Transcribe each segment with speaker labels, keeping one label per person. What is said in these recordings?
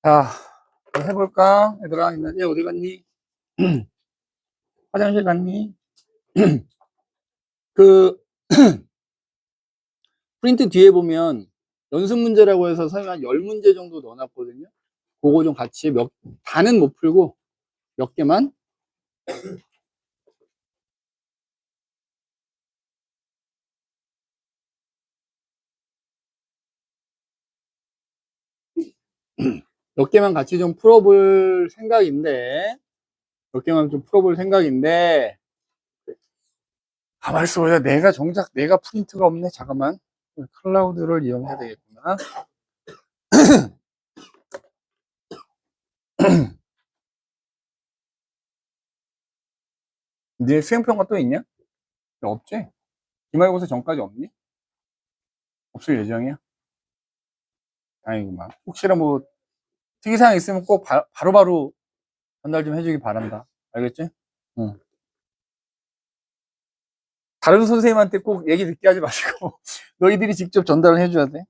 Speaker 1: 자, 해볼까? 얘들아, 있는데 어디 갔니? 화장실 갔니? 그, 프린트 뒤에 보면 연습 문제라고 해서 선생님 한 10문제 정도 넣어놨거든요. 그거 좀 같이 다는 못 풀고 몇 개만. 몇 개만 같이 좀 풀어볼 생각인데, 몇 개만 좀 풀어볼 생각인데, 가만있어 보자. 내가 프린트가 없네. 잠깐만. 클라우드를 이용해야 되겠구나. 네 수행평가 또 있냐? 없지? 기말고사 전까지 없니? 없을 예정이야? 다행이구만. 혹시나 뭐 특이사항 있으면 꼭 바로바로 전달 좀 해주기 바란다. 알겠지? 응. 다른 선생님한테 꼭 얘기 듣게 하지 마시고 너희들이 직접 전달을 해줘야 돼.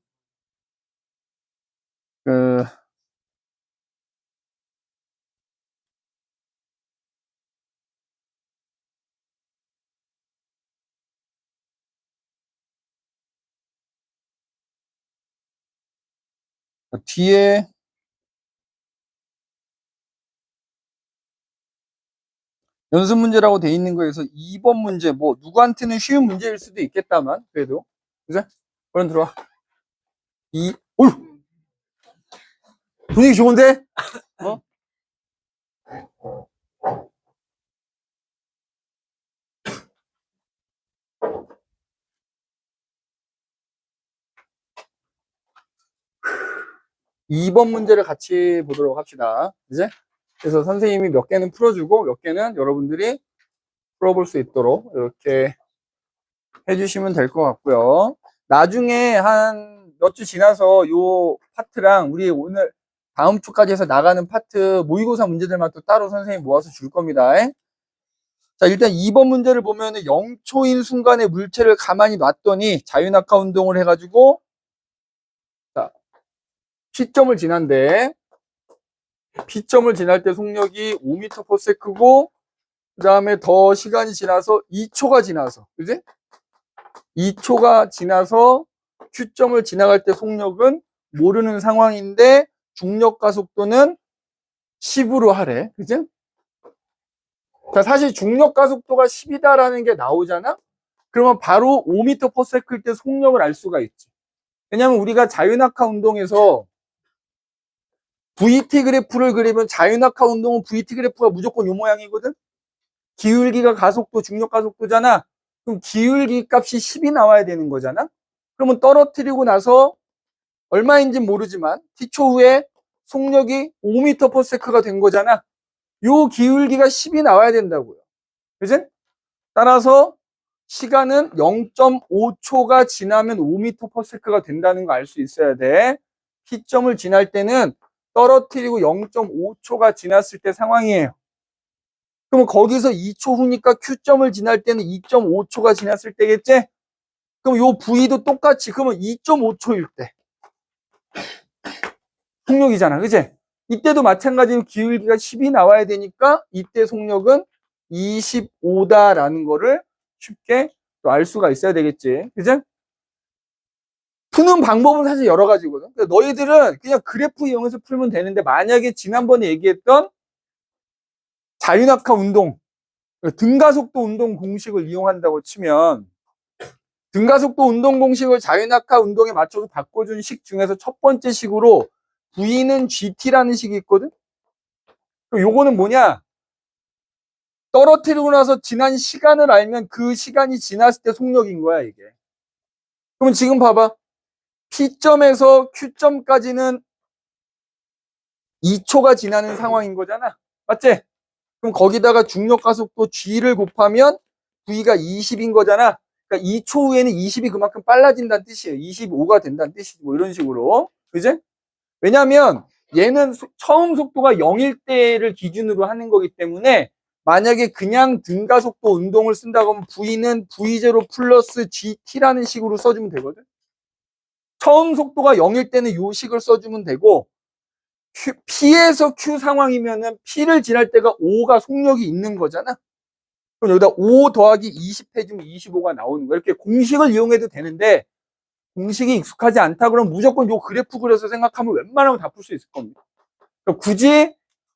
Speaker 1: 그 뒤에 연습 문제라고 돼 있는 거에서 2번 문제 뭐 누구한테는 쉬운 문제일 수도 있겠다만 그래도 그죠? 얼른 들어와. 어휴, 분위기 좋은데? 어? 2번 문제를 같이 보도록 합시다. 이제 그래서 선생님이 몇 개는 풀어주고 몇 개는 여러분들이 풀어볼 수 있도록 이렇게 해주시면 될 것 같고요. 나중에 한 몇 주 지나서 요 파트랑 우리 오늘 다음 주까지 해서 나가는 파트 모의고사 문제들만 또 따로 선생님 모아서 줄 겁니다. 자, 일단 2번 문제를 보면은 0초인 순간에 물체를 가만히 놨더니 자유낙하 운동을 해가지고 자, P점을 지난대. P점을 지날 때 속력이 5m/s고 그 다음에 더 시간이 지나서 2초가 지나서 그지? 2초가 지나서 Q점을 지나갈 때 속력은 모르는 상황인데 중력 가속도는 10으로 하래. 그지? 자, 사실 중력 가속도가 10이다라는 게 나오잖아? 그러면 바로 5m/s일 때 속력을 알 수가 있지. 왜냐면 우리가 자유낙하 운동에서 VT 그래프를 그리면 자유낙하 운동은 VT 그래프가 무조건 이 모양이거든? 기울기가 가속도, 중력 가속도잖아? 그럼 기울기 값이 10이 나와야 되는 거잖아? 그러면 떨어뜨리고 나서 얼마인지 모르지만 T초 후에 속력이 5m/s가 된 거잖아. 요 기울기가 10이 나와야 된다고요. 그지? 따라서 시간은 0.5초가 지나면 5m/s가 된다는 거 알 수 있어야 돼. T점을 지날 때는 떨어뜨리고 0.5초가 지났을 때 상황이에요. 그럼 거기서 2초 후니까 Q점을 지날 때는 2.5초가 지났을 때겠지? 그럼 요 V도 똑같이 그러면 2.5초일 때 속력이잖아. 그치? 이때도 마찬가지로 기울기가 10이 나와야 되니까 이때 속력은 25다라는 거를 쉽게 또 알 수가 있어야 되겠지. 그치? 푸는 방법은 사실 여러 가지거든. 너희들은 그냥 그래프 이용해서 풀면 되는데 만약에 지난번에 얘기했던 자유낙하 운동, 등가속도 운동 공식을 이용한다고 치면 등가속도 운동 공식을 자유낙하 운동에 맞춰서 바꿔준 식 중에서 첫 번째 식으로 V는 GT라는 식이 있거든. 요거는 뭐냐? 떨어뜨리고 나서 지난 시간을 알면 그 시간이 지났을 때 속력인 거야, 이게. 그럼 지금 봐봐. P점에서 Q점까지는 2초가 지나는 상황인 거잖아. 맞지? 그럼 거기다가 중력 가속도 G를 곱하면 V가 20인 거잖아. 그러니까 2초 후에는 20이 그만큼 빨라진다는 뜻이에요. 25가 된다는 뜻이지. 뭐 이런 식으로. 그지? 왜냐면 얘는 처음 속도가 0일 때를 기준으로 하는 거기 때문에 만약에 그냥 등가속도 운동을 쓴다고 하면 V는 V0 플러스 GT라는 식으로 써주면 되거든. 처음 속도가 0일 때는 이 식을 써주면 되고 P에서 Q 상황이면은 P를 지날 때가 5가 속력이 있는 거잖아. 그럼 여기다 5 더하기 20 해주면 25가 나오는 거야. 이렇게 공식을 이용해도 되는데 공식이 익숙하지 않다 그러면 무조건 요 그래프 그려서 생각하면 웬만하면 다 풀 수 있을 겁니다. 그러니까 굳이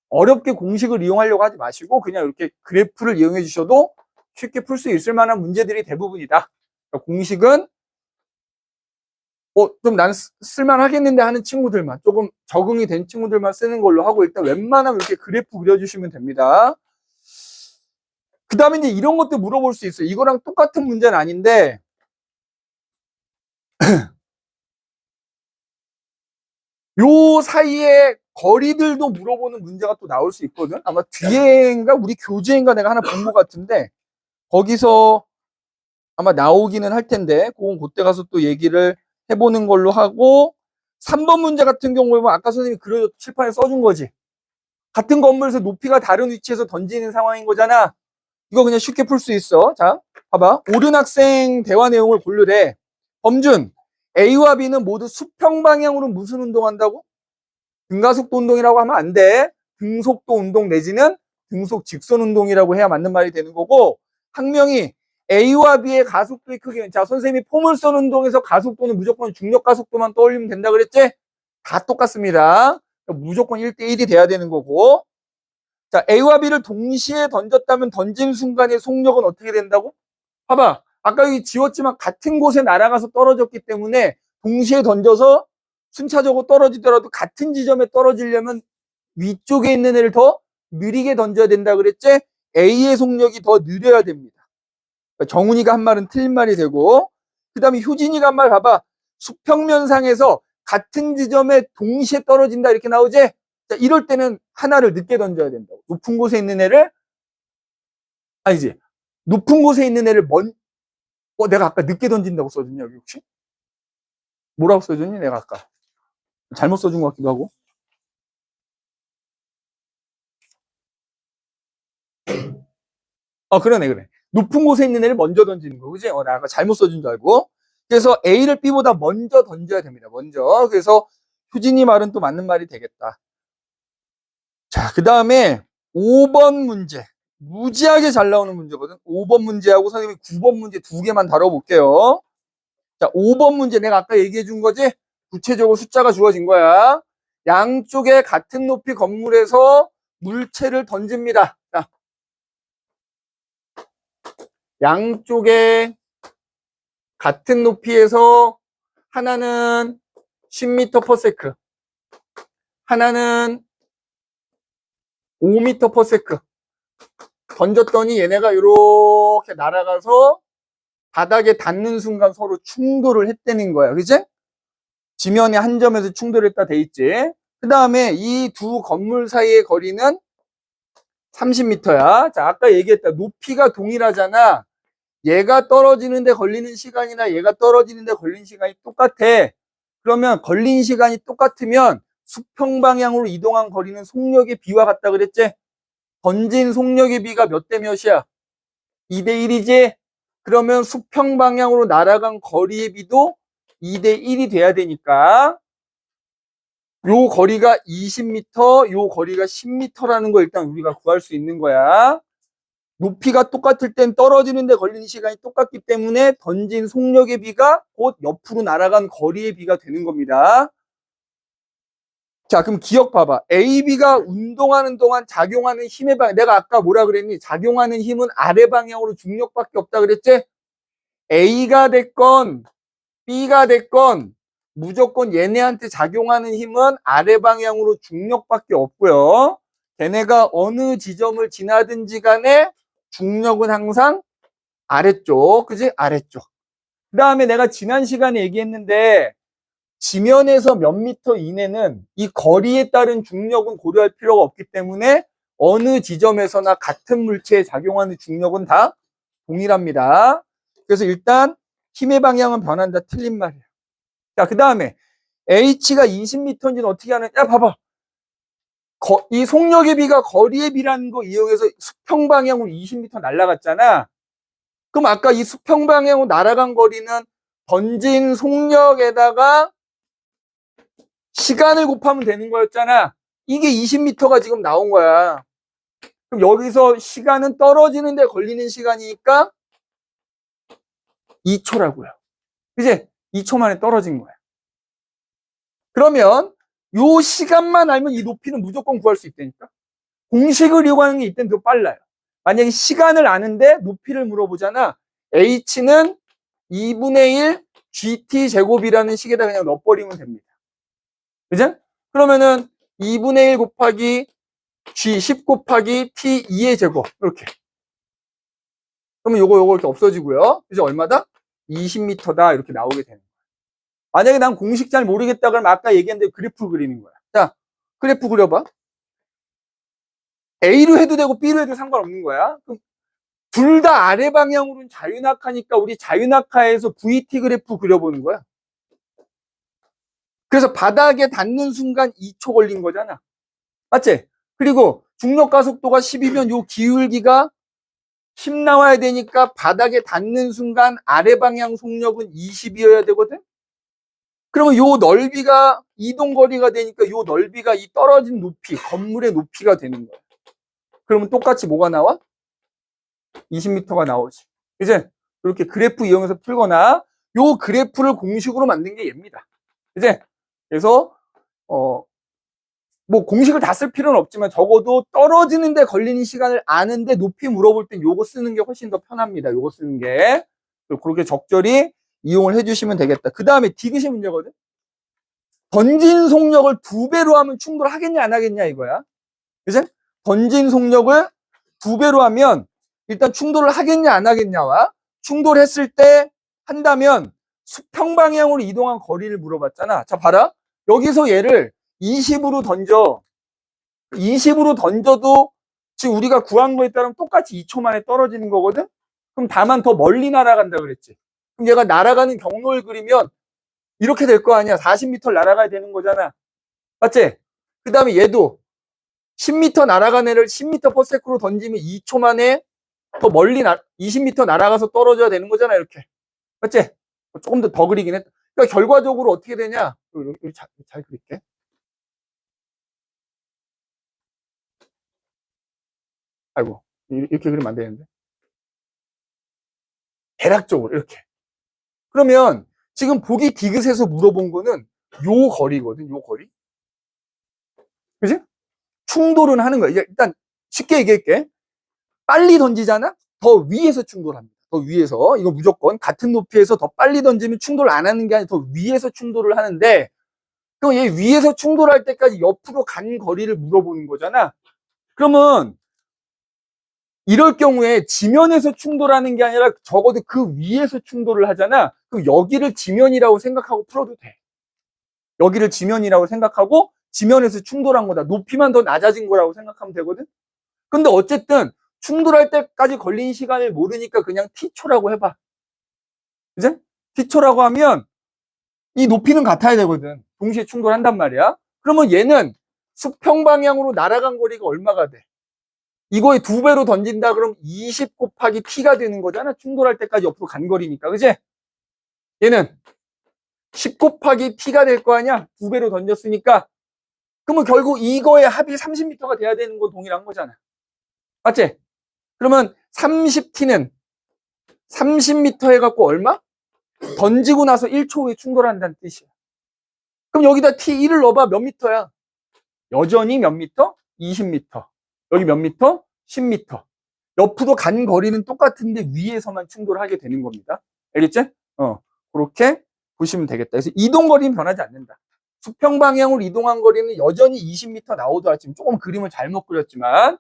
Speaker 1: 어렵게 공식을 이용하려고 하지 마시고 그냥 이렇게 그래프를 이용해 주셔도 쉽게 풀 수 있을 만한 문제들이 대부분이다. 그러니까 공식은 좀 난 쓸만하겠는데 하는 친구들만, 조금 적응이 된 친구들만 쓰는 걸로 하고 일단 웬만하면 이렇게 그래프 그려주시면 됩니다. 그 다음에 이제 이런 것도 물어볼 수 있어요. 이거랑 똑같은 문제는 아닌데 요 사이에 거리들도 물어보는 문제가 또 나올 수 있거든. 아마 뒤에인가 우리 교재인가 내가 하나 본 것 같은데 거기서 아마 나오기는 할 텐데 그건 그때 가서 또 얘기를 해보는 걸로 하고 3번 문제 같은 경우에 아까 선생님이 그려 칠판에 써준 거지. 같은 건물에서 높이가 다른 위치에서 던지는 상황인 거잖아. 이거 그냥 쉽게 풀 수 있어. 자, 봐봐. 옳은 학생 대화 내용을 고르래. 범준, A와 B는 모두 수평 방향으로 무슨 운동한다고? 등가속도 운동이라고 하면 안 돼. 등속도 운동 내지는 등속 직선 운동이라고 해야 맞는 말이 되는 거고, 학명이 A와 B의 가속도의 크기는, 자, 선생님이 포물선 운동에서 가속도는 무조건 중력 가속도만 떠올리면 된다 그랬지? 다 똑같습니다. 무조건 1대1이 돼야 되는 거고. 자, A와 B를 동시에 던졌다면 던진 순간의 속력은 어떻게 된다고? 봐봐. 아까 여기 지웠지만 같은 곳에 날아가서 떨어졌기 때문에 동시에 던져서 순차적으로 떨어지더라도 같은 지점에 떨어지려면 위쪽에 있는 애를 더 느리게 던져야 된다 그랬지? A의 속력이 더 느려야 됩니다. 그러니까 정훈이가 한 말은 틀린 말이 되고, 그 다음에 효진이가 한 말 봐봐. 수평면상에서 같은 지점에 동시에 떨어진다 이렇게 나오지? 자, 이럴 때는 하나를 늦게 던져야 된다고. 높은 곳에 있는 애를, 아니지. 높은 곳에 있는 애를 내가 아까 늦게 던진다고 써줬냐, 여기 혹시? 뭐라고 써줬니, 내가 아까? 잘못 써준 것 같기도 하고. 그러네, 그래. 높은 곳에 있는 애를 먼저 던지는 거, 그지? 나 아까 잘못 써준 줄 알고. 그래서 A를 B보다 먼저 던져야 됩니다, 먼저. 그래서 효진이 말은 또 맞는 말이 되겠다. 자, 그 다음에 5번 문제. 무지하게 잘 나오는 문제거든. 5번 문제하고 선생님이 9번 문제 두 개만 다뤄볼게요. 자, 5번 문제 내가 아까 얘기해 준 거지? 구체적으로 숫자가 주어진 거야. 양쪽에 같은 높이 건물에서 물체를 던집니다. 자, 양쪽에 같은 높이에서 하나는 10m/s, 하나는 5m/s 던졌더니 얘네가 이렇게 날아가서 바닥에 닿는 순간 서로 충돌을 했다는 거야. 그지? 지면이 한 점에서 충돌했다 돼 있지. 그 다음에 이 두 건물 사이의 거리는 30m야. 자, 아까 얘기했다. 높이가 동일하잖아. 얘가 떨어지는데 걸리는 시간이나 얘가 떨어지는데 걸리는 시간이 똑같아. 그러면 걸린 시간이 똑같으면 수평 방향으로 이동한 거리는 속력의 비와 같다 그랬지? 던진 속력의 비가 몇 대 몇이야? 2대 1이지? 그러면 수평 방향으로 날아간 거리의 비도 2대 1이 돼야 되니까 요 거리가 20m, 요 거리가 10m라는 거 일단 우리가 구할 수 있는 거야. 높이가 똑같을 땐 떨어지는데 걸리는 시간이 똑같기 때문에 던진 속력의 비가 곧 옆으로 날아간 거리의 비가 되는 겁니다. 자, 그럼 기억 봐봐. AB가 운동하는 동안 작용하는 힘의 방향. 내가 아까 뭐라 그랬니? 작용하는 힘은 아래 방향으로 중력밖에 없다 그랬지? A가 됐건 B가 됐건 무조건 얘네한테 작용하는 힘은 아래 방향으로 중력밖에 없고요. 걔네가 어느 지점을 지나든지 간에 중력은 항상 아래쪽, 그지? 아래쪽. 그 다음에 내가 지난 시간에 얘기했는데 지면에서 몇 미터 이내는 이 거리에 따른 중력은 고려할 필요가 없기 때문에 어느 지점에서나 같은 물체에 작용하는 중력은 다 동일합니다. 그래서 일단 힘의 방향은 변한다. 틀린 말이야. 자, 그 다음에 H가 20m인지는 어떻게 하느냐? 봐봐. 이 속력의 비가 거리의 비라는 거 이용해서 수평 방향으로 20m 날아갔잖아. 그럼 아까 이 수평 방향으로 날아간 거리는 던진 속력에다가 시간을 곱하면 되는 거였잖아. 이게 20m가 지금 나온 거야. 그럼 여기서 시간은 떨어지는데 걸리는 시간이니까 2초라고요. 이제 2초 만에 떨어진 거야. 그러면 요 시간만 알면 이 높이는 무조건 구할 수 있다니까. 공식을 이용하는 게 이때는 더 빨라요. 만약에 시간을 아는데 높이를 물어보잖아. h는 2분의 1 gt 제곱이라는 식에다 그냥 넣어버리면 됩니다. 그죠? 그러면은 2분의 1 곱하기 g 10 곱하기 t 2의 제곱 이렇게. 그러면 요거 이렇게 없어지고요. 이제 얼마다? 20m다 이렇게 나오게 되는 거야. 만약에 난 공식 잘 모르겠다 그러면 아까 얘기한 대로 그래프 그리는 거야. 자, 그래프 그려봐. A로 해도 되고 B로 해도 상관없는 거야. 둘 다 아래 방향으로는 자유낙하니까 우리 자유낙하에서 VT 그래프 그려보는 거야. 그래서 바닥에 닿는 순간 2초 걸린 거잖아. 맞지? 그리고 중력 가속도가 10이면 요 기울기가 10 나와야 되니까 바닥에 닿는 순간 아래 방향 속력은 20이어야 되거든? 그러면 요 넓이가 이동거리가 되니까 요 넓이가 이 떨어진 높이, 건물의 높이가 되는 거야. 그러면 똑같이 뭐가 나와? 20m가 나오지. 이제 이렇게 그래프 이용해서 풀거나 요 그래프를 공식으로 만든 게 얘입니다. 이제 그래서 뭐 공식을 다 쓸 필요는 없지만 적어도 떨어지는데 걸리는 시간을 아는데 높이 물어볼 땐 요거 쓰는 게 훨씬 더 편합니다. 요거 쓰는 게. 그렇게 적절히 이용을 해주시면 되겠다. 그 다음에 디귿이 문제거든. 던진 속력을 2배로 하면 충돌하겠냐 안 하겠냐 이거야. 그치? 던진 속력을 2배로 하면 일단 충돌을 하겠냐 안 하겠냐와 충돌했을 때 한다면 수평 방향으로 이동한 거리를 물어봤잖아. 자 봐라. 여기서 얘를 20으로 던져. 20으로 던져도 지금 우리가 구한 거에 따르면 똑같이 2초 만에 떨어지는 거거든. 그럼 다만 더 멀리 날아간다 그랬지. 그럼 얘가 날아가는 경로를 그리면 이렇게 될 거 아니야. 40m 날아가야 되는 거잖아. 맞지? 그 다음에 얘도 10m 날아간 애를 10m/s로 던지면 2초 만에 더 멀리 20m 날아가서 떨어져야 되는 거잖아. 이렇게. 맞지? 조금 더 그리긴 했다. 그러니까 결과적으로 어떻게 되냐? 여기 잘 그릴게. 아이고, 이렇게 그리면 안 되는데. 대략적으로 이렇게. 그러면 지금 보기 디귿에서 물어본 거는 요 거리거든. 요 거리. 그지? 충돌은 하는 거야. 일단 쉽게 얘기할게. 빨리 던지잖아? 더 위에서 충돌합니다. 더 위에서. 이거 무조건 같은 높이에서 더 빨리 던지면 충돌 안 하는 게 아니라 더 위에서 충돌을 하는데, 그럼 얘 위에서 충돌할 때까지 옆으로 간 거리를 물어보는 거잖아. 그러면 이럴 경우에 지면에서 충돌하는 게 아니라 적어도 그 위에서 충돌을 하잖아. 그럼 여기를 지면이라고 생각하고 풀어도 돼. 여기를 지면이라고 생각하고 지면에서 충돌한 거다. 높이만 더 낮아진 거라고 생각하면 되거든. 근데 어쨌든 충돌할 때까지 걸린 시간을 모르니까 그냥 t초라고 해봐. 그지? t초라고 하면 이 높이는 같아야 되거든. 동시에 충돌한단 말이야. 그러면 얘는 수평 방향으로 날아간 거리가 얼마가 돼? 이거에 2배로 던진다 그럼 20 곱하기 t가 되는 거잖아. 충돌할 때까지 옆으로 간 거리니까. 그지? 얘는 10 곱하기 t가 될 거 아니야? 2배로 던졌으니까. 그러면 결국 이거의 합이 30m가 돼야 되는 건 동일한 거잖아. 맞지? 그러면 30t는 30m 해갖고 얼마? 던지고 나서 1초 후에 충돌한다는 뜻이야. 그럼 여기다 t1을 넣어봐. 몇 미터야? 여전히 몇 미터? 20m. 여기 몇 미터? 10m. 옆으로 간 거리는 똑같은데 위에서만 충돌하게 되는 겁니다. 알겠지? 그렇게 보시면 되겠다. 그래서 이동 거리는 변하지 않는다. 수평 방향으로 이동한 거리는 여전히 20m 나오더라. 지금 조금 그림을 잘못 그렸지만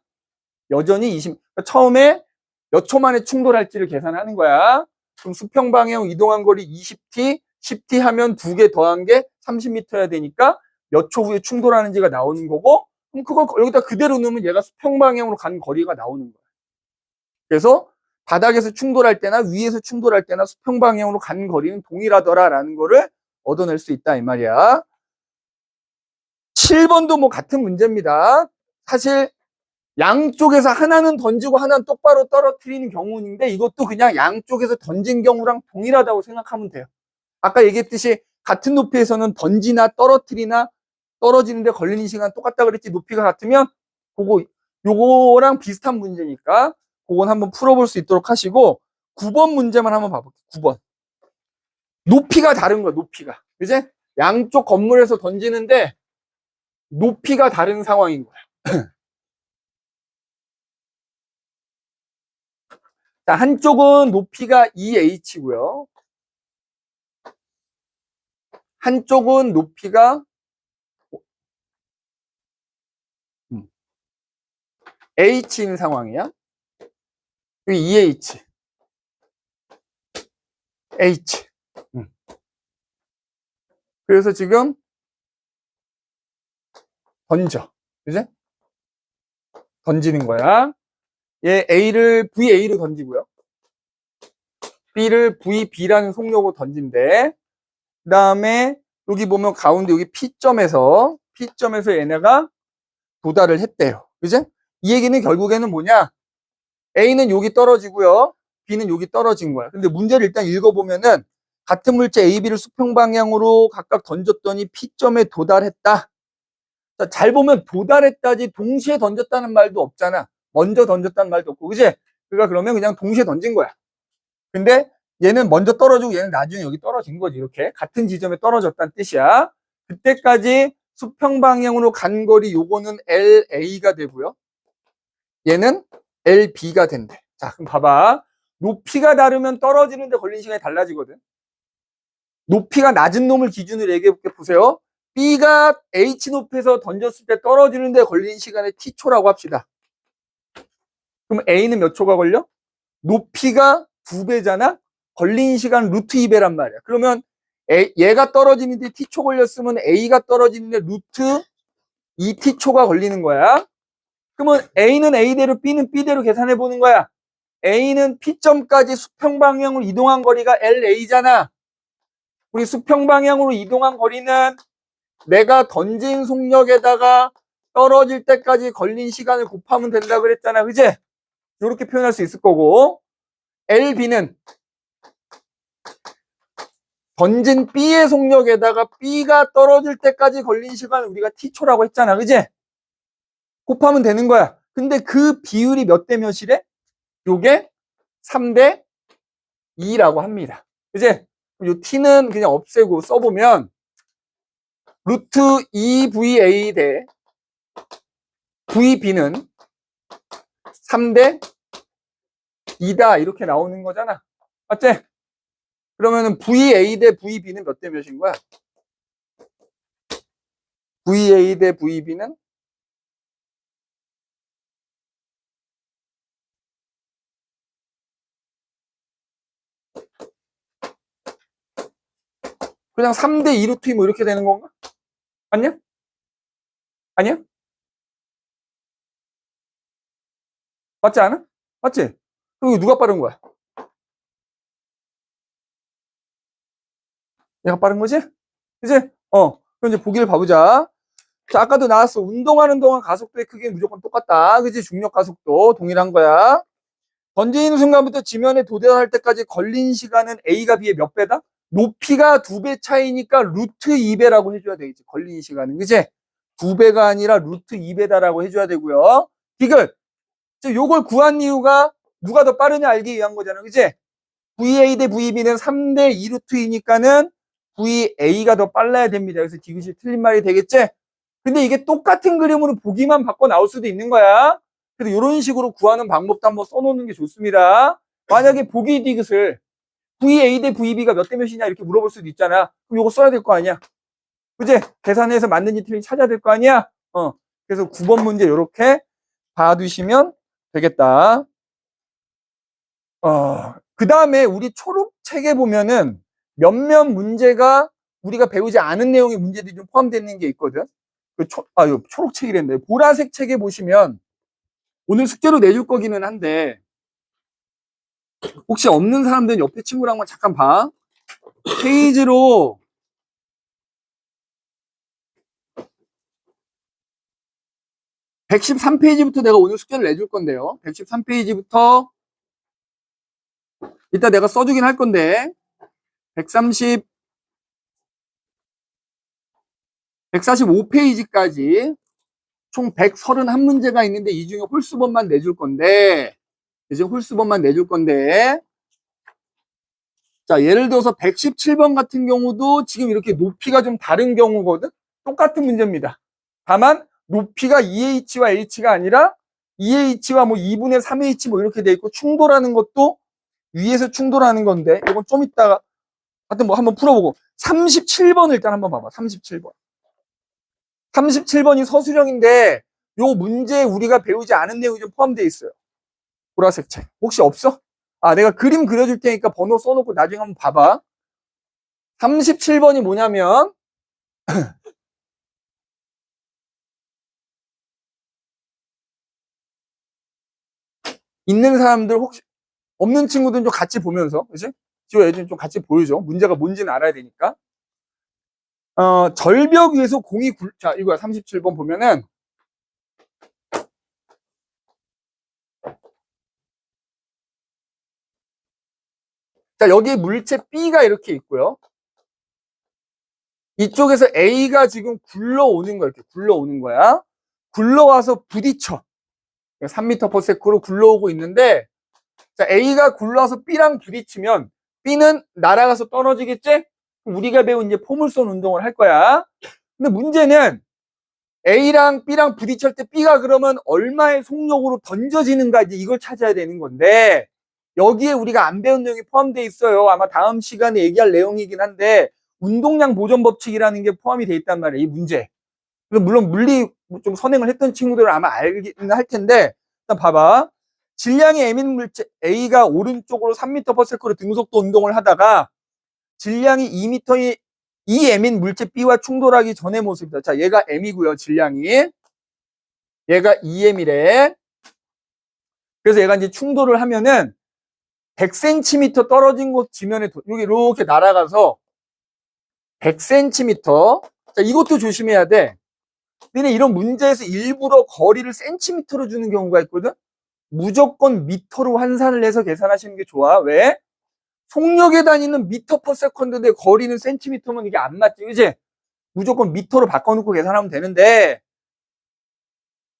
Speaker 1: 여전히 20. 처음에 몇 초 만에 충돌할지를 계산하는 거야. 그럼 수평 방향으로 이동한 거리 20t, 10t 하면 2개 더한 게 30m여야 되니까 몇 초 후에 충돌하는지가 나오는 거고, 그럼 그걸 여기다 그대로 넣으면 얘가 수평 방향으로 간 거리가 나오는 거야. 그래서 바닥에서 충돌할 때나 위에서 충돌할 때나 수평 방향으로 간 거리는 동일하더라라는 거를 얻어낼 수 있다 이 말이야. 7번도 뭐 같은 문제입니다. 사실 양쪽에서 하나는 던지고 하나는 똑바로 떨어뜨리는 경우인데 이것도 그냥 양쪽에서 던진 경우랑 동일하다고 생각하면 돼요. 아까 얘기했듯이 같은 높이에서는 던지나 떨어뜨리나 떨어지는데 걸리는 시간 똑같다 그랬지. 높이가 같으면 그거 요거랑 비슷한 문제니까 그건 한번 풀어볼 수 있도록 하시고 9번 문제만 한번 봐볼게요. 9번. 높이가 다른 거야. 높이가. 그지? 양쪽 건물에서 던지는데 높이가 다른 상황인 거야. 자, 한쪽은 높이가 2h고요. 한쪽은 높이가 h인 상황이야. 여기 2h. h. 그래서 지금 던져. 그지? 던지는 거야. 얘 A를 VA로 던지고요. B를 VB라는 속력으로 던진대. 그 다음에 여기 보면 가운데 여기 P점에서 얘네가 도달을 했대요. 그지? 이 얘기는 결국에는 뭐냐? A는 여기 떨어지고요. B는 여기 떨어진 거야. 근데 문제를 일단 읽어보면은 같은 물체 A, B를 수평 방향으로 각각 던졌더니 P점에 도달했다. 자, 잘 보면 도달했다지 동시에 던졌다는 말도 없잖아. 먼저 던졌다는 말도 없고, 그지? 그러니까 그러면 그냥 동시에 던진 거야. 근데 얘는 먼저 떨어지고 얘는 나중에 여기 떨어진 거지. 이렇게 같은 지점에 떨어졌다는 뜻이야. 그때까지 수평 방향으로 간 거리 요거는 LA가 되고요. 얘는 LB가 된대. 자, 그럼 봐봐. 높이가 다르면 떨어지는데 걸리는 시간이 달라지거든. 높이가 낮은 놈을 기준으로 얘기해 볼게. 보세요. B가 H 높이에서 던졌을 때 떨어지는데 걸리는 시간을 T초라고 합시다. 그럼 A는 몇 초가 걸려? 높이가 2배잖아? 걸린 시간 루트 2배란 말이야. 그러면 얘가 떨어지는데 T초 걸렸으면 A가 떨어지는데 루트 2T초가 걸리는 거야. 그러면 A는 A대로 B는 B대로 계산해 보는 거야. A는 P점까지 수평 방향으로 이동한 거리가 LA잖아. 우리 수평 방향으로 이동한 거리는 내가 던진 속력에다가 떨어질 때까지 걸린 시간을 곱하면 된다 그랬잖아. 그지? 이렇게 표현할 수 있을 거고, LB는 던진 B의 속력에다가 B가 떨어질 때까지 걸린 시간을 우리가 T초라고 했잖아. 그지? 곱하면 되는 거야. 근데 그 비율이 몇 대 몇이래? 요게 3대 2라고 합니다. 그지? 요 T는 그냥 없애고 써보면 루트 2VA 대 VB는 3대 2다 이렇게 나오는 거잖아. 맞지? 그러면은 VA 대 VB는 몇 대 몇인 거야? VA 대 VB는 그냥 3대 2 루트 2 뭐 이렇게 되는 건가? 맞냐? 아니야? 맞지 않아? 맞지? 그럼 누가 빠른 거야? 얘가 빠른 거지? 그지? 그럼 이제 보기를 봐보자. 자, 아까도 나왔어. 운동하는 동안 가속도의 크기는 무조건 똑같다. 그지? 중력 가속도 동일한 거야. 던지는 순간부터 지면에 도달할 때까지 걸린 시간은 A가 B의 몇 배다? 높이가 2배 차이니까 루트 2배라고 해줘야 되겠지. 걸린 시간은. 그지? 2배가 아니라 루트 2배다라고 해줘야 되고요. 이걸, 요걸 구한 이유가 누가 더 빠르냐 알기 위한 거잖아. 그지? VA 대 VB는 3대 2 루트 2니까는 VA가 더 빨라야 됩니다. 그래서 디귿이 틀린 말이 되겠지? 근데 이게 똑같은 그림으로 보기만 바꿔 나올 수도 있는 거야. 그래서 이런 식으로 구하는 방법도 한번 써놓는 게 좋습니다. 만약에 보기 디귿을 VA 대 VB가 몇 대 몇이냐 이렇게 물어볼 수도 있잖아. 그럼 이거 써야 될 거 아니야. 그지? 계산해서 맞는지 틀린지 찾아야 될 거 아니야. 그래서 9번 문제 이렇게 봐두시면 되겠다. 그 다음에 우리 초록 책에 보면은 몇몇 문제가 우리가 배우지 않은 내용의 문제들이 좀 포함되어 있는 게 있거든. 초록 책이랬네. 보라색 책에 보시면 오늘 숙제로 내줄 거기는 한데 혹시 없는 사람들은 옆에 친구랑 한번 잠깐 봐. 페이지로 113페이지부터 내가 오늘 숙제를 내줄 건데요. 113페이지부터 이따 내가 써주긴 할 건데 130 145페이지까지 총 131문제가 있는데 이 중에 홀수번만 내줄 건데, 이제 홀수번만 내줄 건데, 자, 예를 들어서 117번 같은 경우도 지금 이렇게 높이가 좀 다른 경우거든? 똑같은 문제입니다. 다만, 높이가 2h와 h가 아니라 2h와 뭐 2분의 3h 뭐 이렇게 돼 있고, 충돌하는 것도 위에서 충돌하는 건데, 이건 좀 이따가, 하여튼 뭐 한번 풀어보고, 37번을 일단 한번 봐봐, 37번. 37번이 서술형인데, 요 문제에 우리가 배우지 않은 내용이 좀 포함되어 있어요. 보라색 책. 혹시 없어? 아, 내가 그림 그려줄 테니까 번호 써놓고 나중에 한번 봐봐. 37번이 뭐냐면, 있는 사람들 혹시, 없는 친구들은 좀 같이 보면서, 그치? 지호 애들 좀 같이 보여줘. 문제가 뭔지는 알아야 되니까. 절벽 위에서 공이 자, 이거야. 37번 보면은, 자, 여기 물체 B가 이렇게 있고요. 이쪽에서 A가 지금 굴러오는 거야. 이렇게 굴러오는 거야. 굴러와서 부딪혀. 3m/s로 굴러오고 있는데, 자, A가 굴러와서 B랑 부딪히면 B는 날아가서 떨어지겠지? 우리가 배운 이제 포물선 운동을 할 거야. 근데 문제는 A랑 B랑 부딪힐 때 B가 그러면 얼마의 속력으로 던져지는가 이제 이걸 찾아야 되는 건데, 여기에 우리가 안 배운 내용이 포함되어 있어요. 아마 다음 시간에 얘기할 내용이긴 한데, 운동량 보존 법칙이라는 게 포함이 되어 있단 말이에요, 이 문제. 물론 물리 좀 선행을 했던 친구들은 아마 알긴 할 텐데, 일단 봐봐. 질량이 M인 물체 A가 오른쪽으로 3m/s로 등속도 운동을 하다가 질량이 2m의 2M인 물체 B와 충돌하기 전의 모습이다. 자, 얘가 M이고요, 질량이. 얘가 2M이래. 그래서 얘가 이제 충돌을 하면은 100cm 떨어진 곳 지면에 여기 이렇게 날아가서 100cm. 자, 이것도 조심해야 돼. 근데 이런 문제에서 일부러 거리를 센티미터로 주는 경우가 있거든. 무조건 미터로 환산을 해서 계산하시는 게 좋아. 왜? 속력에 다니는 미터/세컨드인데 거리는 센티미터면 이게 안 맞지, 그지? 무조건 미터로 바꿔놓고 계산하면 되는데,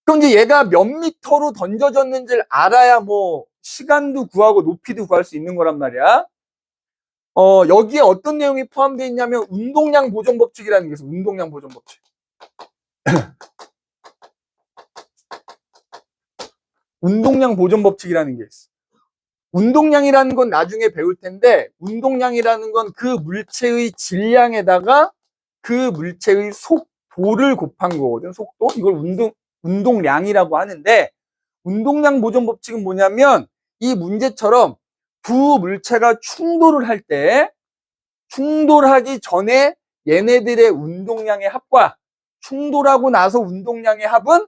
Speaker 1: 그럼 이제 얘가 몇 미터로 던져졌는지를 알아야 뭐 시간도 구하고 높이도 구할 수 있는 거란 말이야. 여기에 어떤 내용이 포함되어 있냐면 운동량 보존 법칙이라는 게 있어. 운동량 보존 법칙. 운동량 보존 법칙이라는 게 있어. 운동량이라는 건 나중에 배울 텐데, 운동량이라는 건 그 물체의 질량에다가 그 물체의 속도를 곱한 거거든. 속도. 이걸 운동량이라고 하는데, 운동량 보존 법칙은 뭐냐면 이 문제처럼 두 물체가 충돌을 할 때 충돌하기 전에 얘네들의 운동량의 합과 충돌하고 나서 운동량의 합은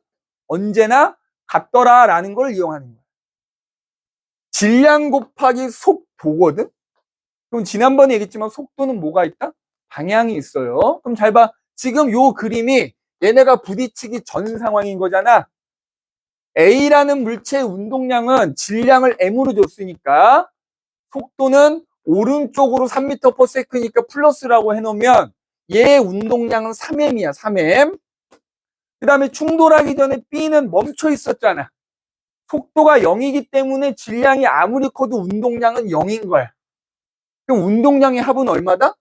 Speaker 1: 언제나 같더라라는 걸 이용하는 거야. 질량 곱하기 속도거든. 그럼 지난번에 얘기했지만 속도는 뭐가 있다? 방향이 있어요. 그럼 잘 봐. 지금 요 그림이 얘네가 부딪히기 전 상황인 거잖아. A라는 물체의 운동량은 질량을 M으로 줬으니까 속도는 오른쪽으로 3m/s니까 플러스라고 해놓으면 얘의 운동량은 3m이야. 3m. 그 다음에 충돌하기 전에 B는 멈춰 있었잖아. 속도가 0이기 때문에 질량이 아무리 커도 운동량은 0인 거야. 그럼 운동량의 합은 얼마다?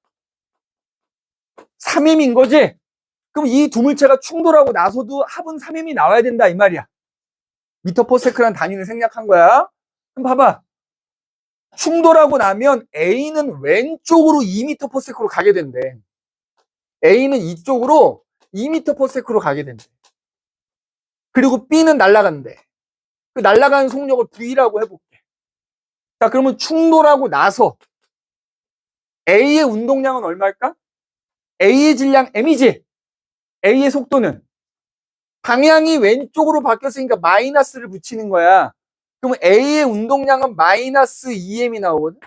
Speaker 1: 3m인 거지? 그럼 이 두 물체가 충돌하고 나서도 합은 3m이 나와야 된다 이 말이야. 미터/세컨이라는 단위를 생략한 거야. 그럼 봐봐. 충돌하고 나면 A는 왼쪽으로 2m/s로 가게 된대. A는 이쪽으로 2m/s로 가게 된대. 그리고 B는 날아간대. 그 날아가는 속력을 V라고 해볼게. 자, 그러면 충돌하고 나서 A의 운동량은 얼마일까? A의 질량 M이지. A의 속도는 방향이 왼쪽으로 바뀌었으니까 마이너스를 붙이는 거야. 그러면 A의 운동량은 마이너스 2M이 나오거든.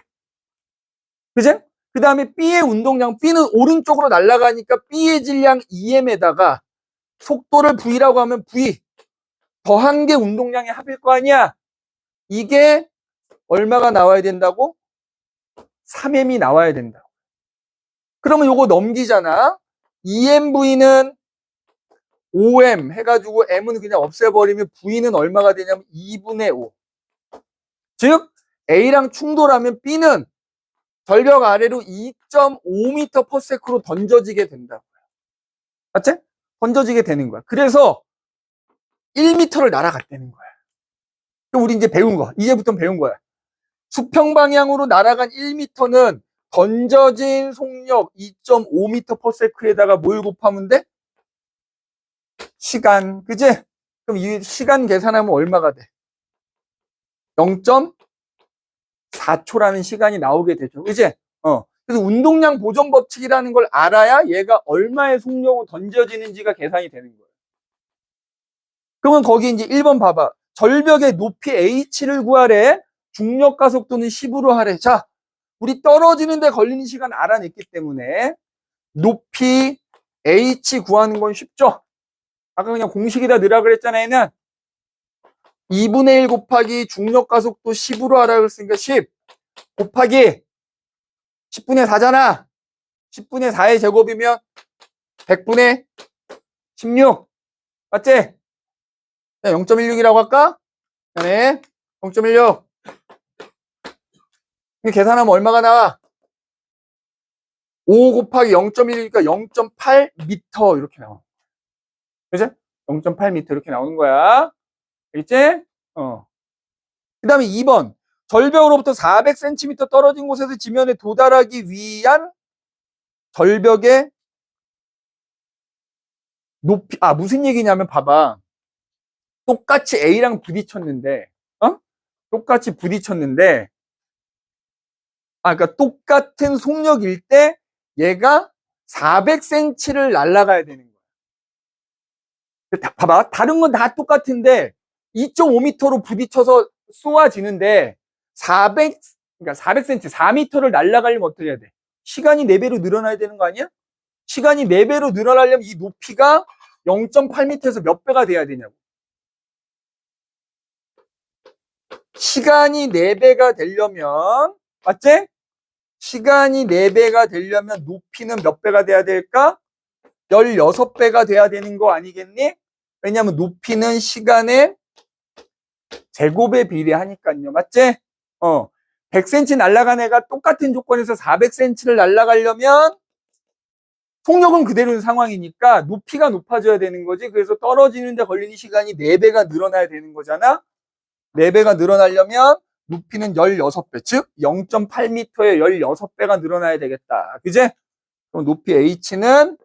Speaker 1: 그지? 그 다음에 B의 운동량, B는 오른쪽으로 날아가니까 B의 질량 2M에다가 속도를 V라고 하면 V 더한 게 운동량의 합일 거 아니야. 이게 얼마가 나와야 된다고? 3M이 나와야 된다. 그러면 요거 넘기잖아. 2MV는 OM 해가지고 M은 그냥 없애버리면 V는 얼마가 되냐면 2분의 5. 즉 A랑 충돌하면 B는 절벽 아래로 2.5m/s로 던져지게 된다고요. 맞지? 던져지게 되는 거야. 그래서 1m를 날아갔다는 거야. 그럼 우리 이제 배운 거, 이제부터 배운 거야. 수평 방향으로 날아간 1m는 던져진 속력 2.5m/s에다가 뭘 곱하면 돼? 시간, 그지? 그럼 이 시간 계산하면 얼마가 돼? 0.4초라는 시간이 나오게 되죠. 그지? 그래서 운동량 보존 법칙이라는 걸 알아야 얘가 얼마의 속력으로 던져지는지가 계산이 되는 거예요. 그러면 거기 이제 1번 봐봐. 절벽의 높이 h를 구하래. 중력 가속도는 10으로 하래. 자, 우리 떨어지는데 걸리는 시간 알아냈기 때문에 높이 h 구하는 건 쉽죠? 아까 그냥 공식에다 넣으라 그랬잖아요. 얘는 2분의 1 곱하기 중력 가속도 10으로 하라 그랬으니까 10 곱하기 10분의 4잖아. 10분의 4의 제곱이면 100분의 16. 맞지? 0.16이라고 할까? 그다음에 0.16. 계산하면 얼마가 나와? 5 곱하기 0.1이니까 0.8m 이렇게 나와. 그죠? 0.8m 이렇게 나오는 거야. 알겠지? 그 다음에 2번. 절벽으로부터 400cm 떨어진 곳에서 지면에 도달하기 위한 절벽의 높이, 무슨 얘기냐면 봐봐. 똑같이 A랑 부딪혔는데, 똑같이 부딪혔는데, 그러니까 똑같은 속력일 때 얘가 400cm를 날아가야 되는 거야. 봐봐. 다른 건 다 똑같은데 2.5m로 부딪혀서 쏘아지는데 400cm, 4m를 날아가려면 어떻게 해야 돼? 시간이 4배로 늘어나야 되는 거 아니야? 시간이 4배로 늘어나려면 이 높이가 0.8m에서 몇 배가 돼야 되냐고. 시간이 4배가 되려면, 맞지? 시간이 4배가 되려면 높이는 몇 배가 돼야 될까? 16배가 돼야 되는 거 아니겠니? 왜냐면 높이는 시간의 제곱에 비례하니까요. 맞지? 100cm 날아간 애가 똑같은 조건에서 400cm를 날아가려면 속력은 그대로인 상황이니까 높이가 높아져야 되는 거지. 그래서 떨어지는 데 걸리는 시간이 4배가 늘어나야 되는 거잖아. 4배가 늘어나려면 높이는 16배, 즉 0.8m에 16배가 늘어나야 되겠다. 그제? 그럼 높이 h는